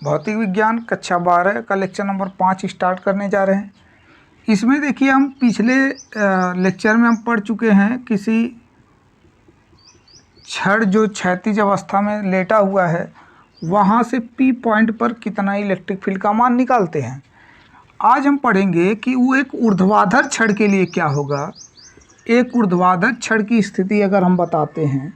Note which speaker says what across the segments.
Speaker 1: भौतिक विज्ञान कक्षा 12 का लेक्चर नंबर 5 स्टार्ट करने जा रहे हैं। इसमें देखिए हम पिछले लेक्चर में हम पढ़ चुके हैं किसी छड़ जो क्षैतिज अवस्था में लेटा हुआ है वहाँ से पी पॉइंट पर कितना इलेक्ट्रिक फील्ड का मान निकालते हैं। आज हम पढ़ेंगे कि वो एक ऊर्ध्वाधर छड़ के लिए क्या होगा। एक ऊर्ध्वाधर छड़ की स्थिति अगर हम बताते हैं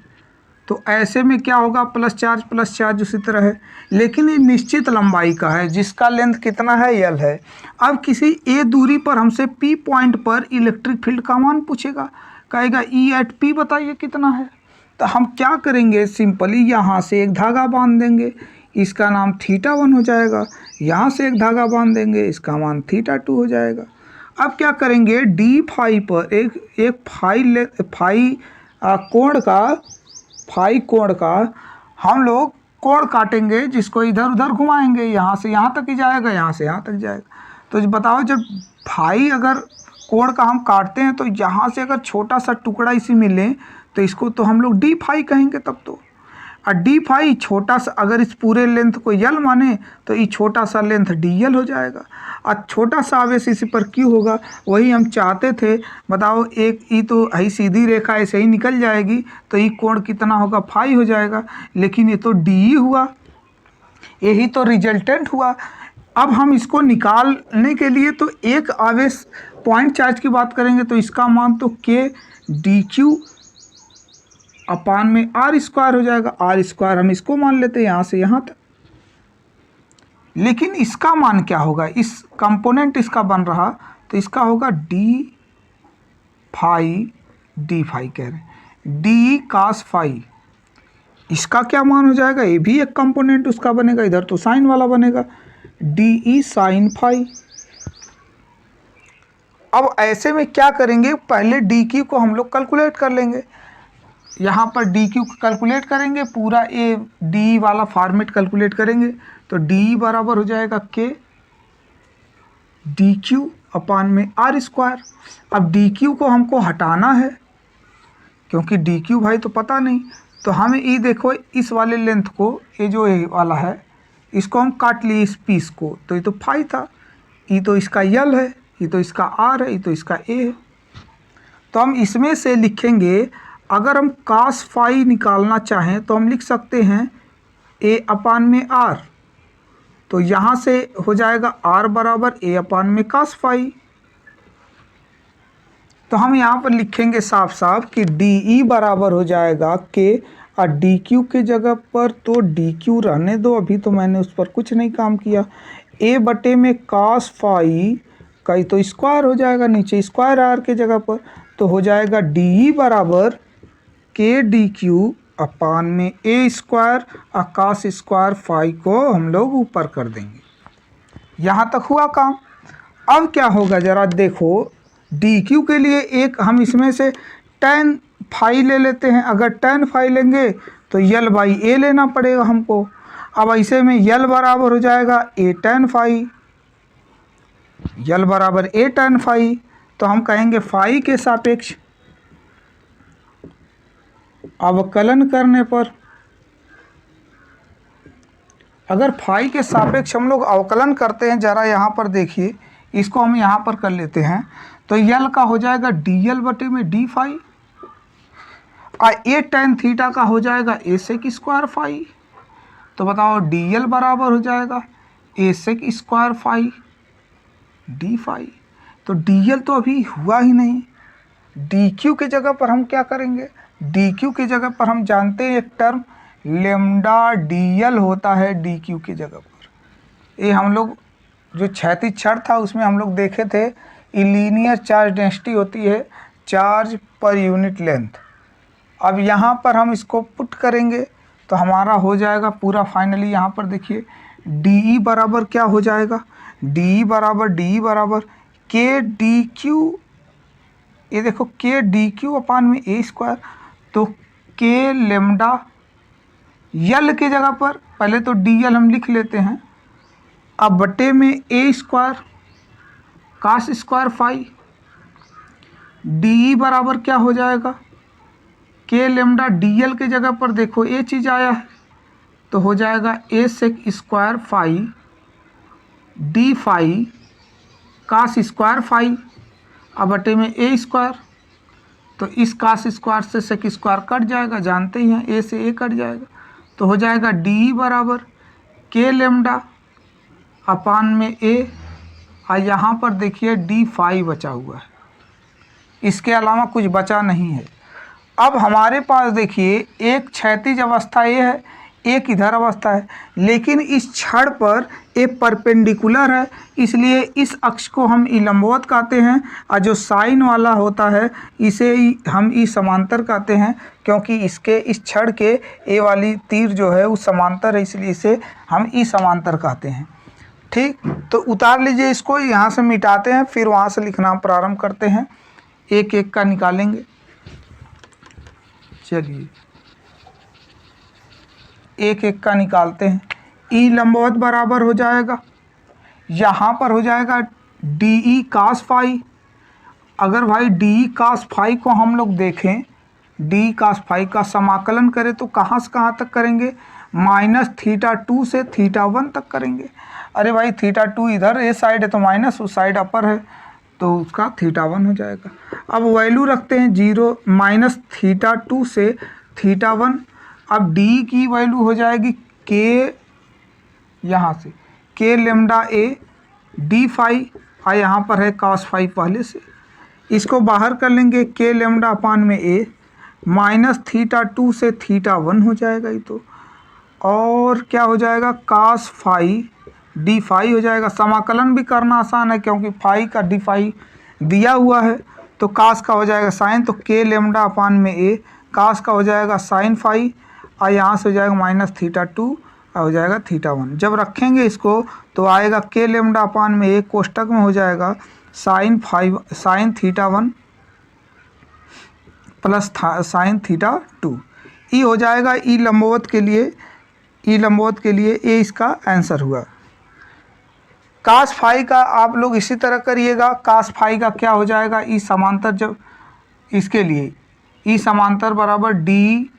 Speaker 1: तो ऐसे में क्या होगा, प्लस चार्ज उसी तरह है, लेकिन ये निश्चित लंबाई का है जिसका लेंथ कितना है, यल है। अब किसी ए दूरी पर हमसे पी पॉइंट पर इलेक्ट्रिक फील्ड का मान पूछेगा, कहेगा ई एट पी बताइए कितना है। तो हम क्या करेंगे, सिंपली यहाँ से एक धागा बांध देंगे, इसका नाम θ1 हो जाएगा। यहाँ से एक धागा बांध देंगे, इसका मान θ2 हो जाएगा। अब क्या करेंगे, डी फाई पर एक फाई कोण का हम लोग कोण काटेंगे, जिसको इधर उधर घुमाएंगे, यहाँ से यहाँ तक ही जाएगा, यहाँ से यहाँ तक जाएगा। तो बताओ, जब फाई अगर कोण का हम काटते हैं तो यहाँ से अगर छोटा सा टुकड़ा इसी मिले तो इसको तो हम लोग डी फाई कहेंगे तब तो। और डी फाई छोटा सा, अगर इस पूरे लेंथ को यल माने तो ये छोटा सा लेंथ डी यल हो जाएगा। और छोटा सा आवेश इसी पर क्यों होगा, वही हम चाहते थे। बताओ, एक ई तो है सीधी रेखा ऐसे ही निकल जाएगी तो ये कोण कितना होगा, फाई हो जाएगा, लेकिन ये तो डी हुआ, यही तो रिजल्टेंट हुआ। अब हम इसको निकालने के लिए तो एक आवेश पॉइंट चार्ज की बात करेंगे तो इसका मान तो के डी क्यू अपान में आर स्क्वायर हो जाएगा। आर स्क्वायर हम इसको मान लेते हैं यहाँ से यहाँ तक, लेकिन इसका मान क्या होगा, इस कंपोनेंट इसका बन रहा तो इसका होगा डी फाई कह रहे हैं, डी कास फाई। इसका क्या मान हो जाएगा, ये भी एक कंपोनेंट उसका बनेगा, इधर तो साइन वाला बनेगा, डी ई साइन फाई। अब ऐसे में क्या करेंगे, पहले डी क्यू को हम लोग कैलकुलेट कर लेंगे। यहाँ पर डी क्यू कैलकुलेट करेंगे, पूरा ए डी वाला फॉर्मेट कैलकुलेट करेंगे तो डी बराबर हो जाएगा के डी क्यू अपान में आर स्क्वायर। अब डी क्यू को हमको हटाना है क्योंकि डी क्यू भाई तो पता नहीं, तो हमें ये देखो इस वाले लेंथ को, ये जो ए वाला है इसको हम काट लिए इस पीस को, तो ये तो फाई था, ये तो इसका यल है, ये तो इसका आर है, ये तो इसका ए है। तो हम इसमें से लिखेंगे, अगर हम कास फाई निकालना चाहें तो हम लिख सकते हैं ए अपान में आर, तो यहाँ से हो जाएगा आर बराबर ए अपान में कास फाई। तो हम यहाँ पर लिखेंगे साफ साफ कि डी ई बराबर हो जाएगा के, और डी क्यू के जगह पर तो डी क्यू रहने दो, अभी तो मैंने उस पर कुछ नहीं काम किया। ए बटे में कास फाई का तो स्क्वायर हो जाएगा, नीचे स्क्वायर आर के जगह पर, तो हो जाएगा डी ई बराबर के डी क्यू अपान में a square, Akash square phi को हम लोग ऊपर कर देंगे। यहाँ तक हुआ काम। अब क्या होगा जरा देखो, डी क्यू के लिए एक हम इसमें से tan फाई ले लेते हैं। अगर tan फाई लेंगे तो यल बाई ए लेना पड़ेगा हमको। अब ऐसे में यल बराबर हो जाएगा ए tan फाई, यल बराबर ए tan फाई, तो हम कहेंगे फाई के सापेक्ष अवकलन करने पर, अगर फाई के सापेक्ष हम लोग अवकलन करते हैं, जरा यहाँ पर देखिए, इसको हम यहाँ पर कर लेते हैं, तो यल का हो जाएगा डी यल बटे में डी फाई, और ए tan थीटा का हो जाएगा ए सेक स्क्वायर फाई। तो बताओ डी यल बराबर हो जाएगा a sec square phi d phi. तो डी यल तो अभी हुआ ही नहीं, डी क्यू के जगह पर हम क्या करेंगे, डी क्यू की जगह पर हम जानते हैं एक टर्म लेमडा डी यल होता है डी क्यू की जगह पर। ये हम लोग जो क्षैतिज छड़ था उसमें हम लोग देखे थे, ये लीनियर चार्ज डेंसिटी होती है, चार्ज पर यूनिट लेंथ। अब यहाँ पर हम इसको पुट करेंगे तो हमारा हो जाएगा पूरा फाइनली, यहाँ पर देखिए डी ई बराबर क्या हो जाएगा, डी ई बराबर के डी क्यू, ये देखो के डी क्यू अपान में ए स्क्वायर, तो के लेमडा यल के जगह पर पहले तो डी यल हम लिख लेते हैं, अब बटे में a square cos square phi, d e बराबर क्या हो जाएगा, के लेमडा डी यल के जगह पर देखो ये चीज़ आया है, तो हो जाएगा a sec square phi d phi cos square phi अब बटे में ए स्क्वायर। तो इस कास स्क्वायर से सेक स्क्वायर कट जाएगा, जानते ही हैं ए से ए कट जाएगा। तो हो जाएगा डी बराबर के लेमडा अपान में ए, और यहाँ पर देखिए डी फाई बचा हुआ है, इसके अलावा कुछ बचा नहीं है। अब हमारे पास देखिए एक क्षैतिज अवस्था ये है, एक इधर अवस्था है, लेकिन इस छड़ पर एक परपेंडिकुलर है, इसलिए इस अक्ष को हम ई लंबवत कहते हैं, और जो साइन वाला होता है इसे हम ई समांतर कहते हैं, क्योंकि इसके इस छड़ के ए वाली तीर जो है वो समांतर है, इसलिए इसे हम ई समांतर कहते हैं। ठीक, तो उतार लीजिए इसको, यहाँ से मिटाते हैं, फिर वहाँ से लिखना प्रारंभ करते हैं, एक एक का निकालेंगे। चलिए एक एक का निकालते हैं। ई लंबवत बराबर हो जाएगा, यहाँ पर हो जाएगा डी ई कास फाई। अगर भाई डी ई कास फाई को हम लोग देखें, डी कास फाई का समाकलन करें तो कहाँ से कहाँ तक करेंगे, -θ2 से θ1 तक करेंगे। अरे भाई θ2 इधर ए साइड है तो माइनस उस साइड अपर है, तो उसका θ1 हो जाएगा। अब वैल्यू रखते हैं 0 -θ2 से θ1। अब डी की वैल्यू हो जाएगी के, यहाँ से के लेमडा ए डी फाई, और यहाँ पर है कास फाई पहले से, इसको बाहर कर लेंगे, के लेमडा अपान में ए -θ2 से θ1 हो जाएगा ये तो, और क्या हो जाएगा कास फाई डी फाई हो जाएगा। समाकलन भी करना आसान है क्योंकि फाई का डी फाई दिया हुआ है, तो कास का हो जाएगा साइन, तो के लेमडा अपान में ए, कास का हो जाएगा साइन फाई, और यहाँ से हो जाएगा -θ2 और हो जाएगा θ1। जब रखेंगे इसको तो आएगा के लेमडा अपान में ए, कोष्टक में हो जाएगा साइन θ1 प्लस साइन θ2। ई हो जाएगा ई लंबवत के लिए, ई लंबवत के लिए ए इसका आंसर हुआ। कास फाई का आप लोग इसी तरह करिएगा। कास फाई का क्या हो जाएगा, ई समांतर, जब इसके लिए ई समांतर बराबर डी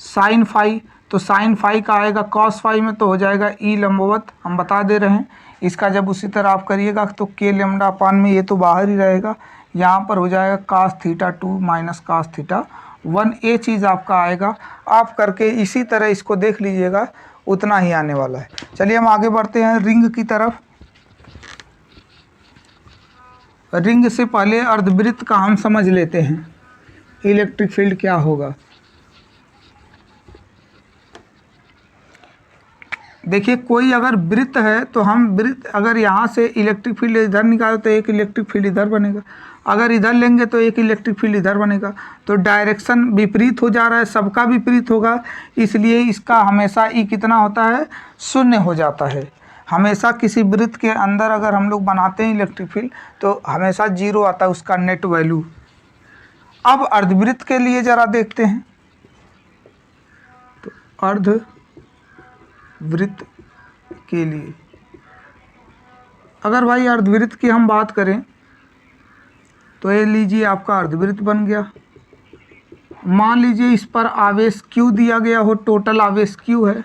Speaker 1: साइन फाई, तो साइन फाई का आएगा कॉस फाई में, तो हो जाएगा ई लंबवत, हम बता दे रहे हैं। इसका जब उसी तरह आप करिएगा तो के लेमडा अपान में ये तो बाहर ही रहेगा, यहाँ पर हो जाएगा कास θ2 माइनस कास θ1, ये चीज़ आपका आएगा। आप करके इसी तरह इसको देख लीजिएगा, उतना ही आने वाला है। चलिए हम आगे बढ़ते हैं रिंग की तरफ। रिंग से पहले अर्धवृत्त का हम समझ लेते हैं, इलेक्ट्रिक फील्ड क्या होगा। देखिए कोई अगर वृत्त है तो हम वृत्त, अगर यहाँ से इलेक्ट्रिक फील्ड इधर निकाले तो एक इलेक्ट्रिक फील्ड इधर बनेगा, अगर इधर लेंगे तो एक इलेक्ट्रिक फील्ड इधर बनेगा, तो डायरेक्शन विपरीत हो जा रहा है, सबका विपरीत होगा, इसलिए इसका हमेशा ई कितना होता है, 0 हो जाता है। हमेशा किसी वृत्त के अंदर अगर हम लोग बनाते हैं इलेक्ट्रिक फील्ड तो हमेशा 0 आता है उसका नेट वैल्यू। अब अर्धवृत्त के लिए ज़रा देखते हैं, तो अर्धवृत्त के लिए अगर भाई अर्धवृत्त की हम बात करें तो ये लीजिए आपका अर्धवृत्त बन गया। मान लीजिए इस पर आवेश Q दिया गया हो, टोटल आवेश Q है,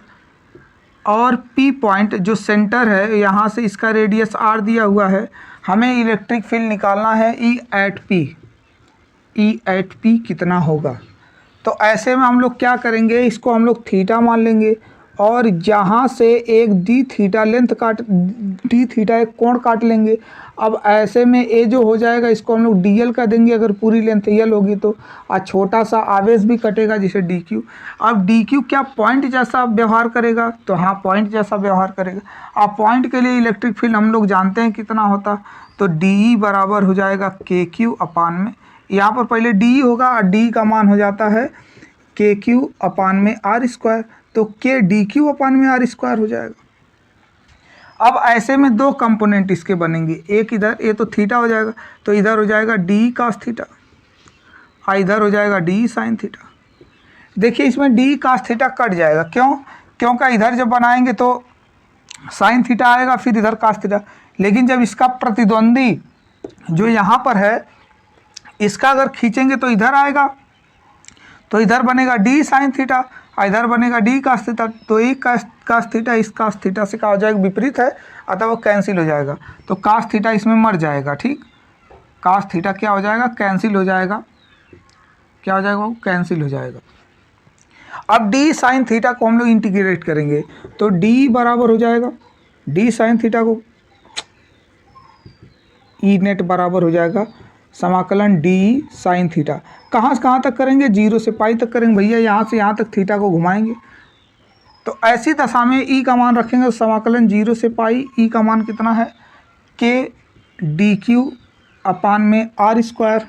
Speaker 1: और P पॉइंट जो सेंटर है यहाँ से इसका रेडियस R दिया हुआ है। हमें इलेक्ट्रिक फील्ड निकालना है E एट P कितना होगा। तो ऐसे में हम लोग क्या करेंगे, इसको हम लोग थीटा मान लेंगे, और यहाँ से एक डी थीटा एक कोण काट लेंगे। अब ऐसे में ए जो हो जाएगा इसको हम लोग डी एल का देंगे, अगर पूरी लेंथ एल होगी तो, और छोटा सा आवेश भी कटेगा जिसे डी क्यू। अब डी क्यू क्या पॉइंट जैसा व्यवहार करेगा, तो हाँ पॉइंट जैसा व्यवहार करेगा। अब पॉइंट के लिए इलेक्ट्रिक फील्ड हम लोग जानते हैं कितना होता, तो डी ई बराबर हो जाएगा के क्यू अपान में, यहाँ पर पहले डी होगा और डी का मान हो जाता है के क्यू अपान में आर स्क्वायर, तो के डी क्यू अपान में आर स्क्वायर हो जाएगा। अब ऐसे में दो कंपोनेंट इसके बनेंगे, एक इधर, ये तो थीटा हो जाएगा, तो इधर हो जाएगा डी कास थीटा और इधर हो जाएगा डी साइन थीटा। देखिए इसमें डी कास थीटा कट जाएगा, क्यों, क्योंकि इधर जब बनाएंगे तो साइन थीटा आएगा, फिर इधर कास थीटा, लेकिन जब इसका प्रतिद्वंदी जो यहाँ पर है इसका अगर खींचेंगे तो इधर आएगा, तो इधर बनेगा डी साइन थीटा, इधर बनेगा डी कास थीटा, तो एक कास थीटा इस कास थीटा से क्या हो जाएगा, विपरीत है, अतः वो कैंसिल हो जाएगा, तो कास थीटा इसमें मर जाएगा। ठीक, कास थीटा क्या हो जाएगा, कैंसिल हो जाएगा, क्या हो जाएगा, वो कैंसिल हो जाएगा। अब डी साइन थीटा को हम लोग इंटीग्रेट करेंगे, तो डी बराबर हो जाएगा, डी साइन थीटा को ई नेट बराबर हो जाएगा समाकलन डी साइन थीटा। कहाँ से कहाँ तक करेंगे, 0 से पाई तक करेंगे भैया, यहाँ से यहाँ तक थीटा को घुमाएंगे। तो ऐसी दशा में ई का मान रखेंगे, तो समाकलन 0 से पाई, ई का मान कितना है, के डी क्यू अपान में आर स्क्वायर,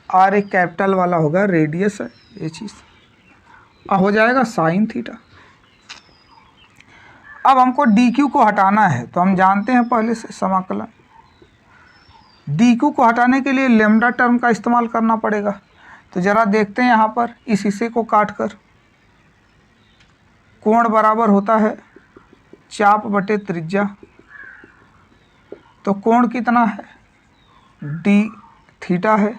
Speaker 1: आर एक कैपिटल वाला होगा, रेडियस है ये चीज़, हो जाएगा साइन थीटा। अब हमको डी क्यू को हटाना है, तो हम जानते हैं पहले से समाकलन डी क्यू को हटाने के लिए लेमडा टर्म का इस्तेमाल करना पड़ेगा। तो ज़रा देखते हैं यहाँ पर इस हिस्से को काट कर, कोण बराबर होता है चाप बटे त्रिज्या, तो कोण कितना है, डी थीटा है,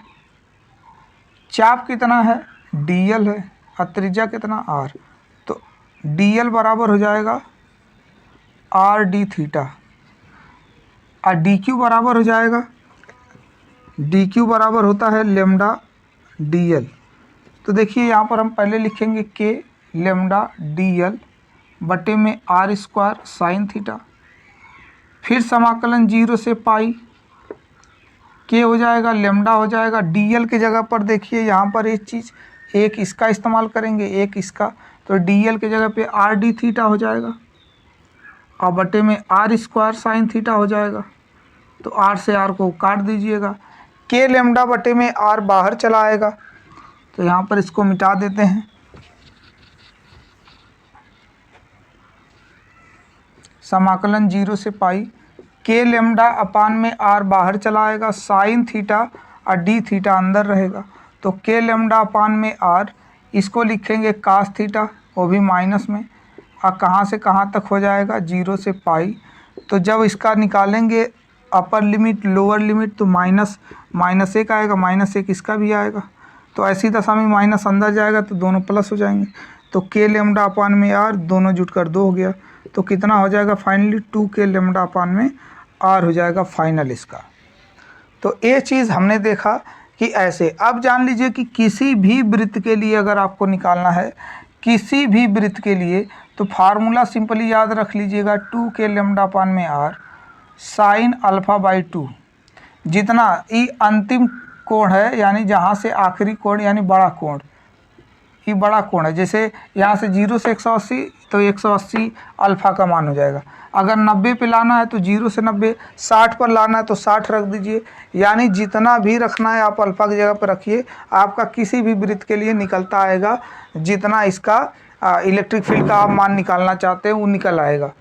Speaker 1: चाप कितना है, डी एल है, और त्रिज्या कितना, आर, तो डी एल बराबर हो जाएगा आर डी थीटा, और डी क्यू बराबर हो जाएगा, डी क्यू बराबर होता है लेमडा डी एल। तो देखिए यहाँ पर हम पहले लिखेंगे के लेमडा डी एल बटे में आर स्क्वायर साइन थीटा, फिर समाकलन 0 से पाई, के हो जाएगा लेमडा हो जाएगा, डी एल की जगह पर देखिए यहाँ पर एक चीज़, एक इसका इस्तेमाल करेंगे, एक इसका, तो डी एल की जगह पे आर डी थीटा हो जाएगा, और बटे में आर स्क्वायर साइन थीटा हो जाएगा। तो आर से आर को काट दीजिएगा, के लेमडा बटे में आर बाहर चला आएगा, तो यहाँ पर इसको मिटा देते हैं, समाकलन 0 से पाई, के लेमडा अपान में आर बाहर चला आएगा, साइन थीटा और डी थीटा अंदर रहेगा, तो के लेमडा अपान में आर, इसको लिखेंगे कास थीटा, वो भी माइनस में, और कहाँ से कहाँ तक हो जाएगा, 0 से पाई। तो जब इसका निकालेंगे अपर लिमिट लोअर लिमिट, तो माइनस एक आएगा, माइनस एक इसका भी आएगा, तो ऐसी दशा में माइनस अंदर जाएगा तो दोनों प्लस हो जाएंगे, तो के लेमडा अपान में आर दोनों जुटकर 2 हो गया, तो कितना हो जाएगा फाइनली 2 के लेमडा अपान में आर हो जाएगा फाइनल इसका। तो ये चीज़ हमने देखा कि ऐसे। अब जान लीजिए कि किसी भी वृत्त के लिए अगर आपको निकालना है, किसी भी वृत्त के लिए, तो फार्मूला सिंपली याद रख लीजिएगा 2 के लेमडा अपान में आर साइन अल्फा बाई 2, जितना ये अंतिम कोण है, यानी जहाँ से आखिरी कोण यानी बड़ा कोण, ये बड़ा कोण है, जैसे यहाँ से 0 से 180, तो 180 अल्फ़ा का मान हो जाएगा। अगर 90 पे लाना है तो 0 से 90, 60 पर लाना है तो 60 रख दीजिए, यानी जितना भी रखना है आप अल्फ़ा की जगह पर रखिए, आपका किसी भी वृत्त के लिए निकलता आएगा, जितना इसका इलेक्ट्रिक फील्ड का आप मान निकालना चाहते हैं वो निकल आएगा।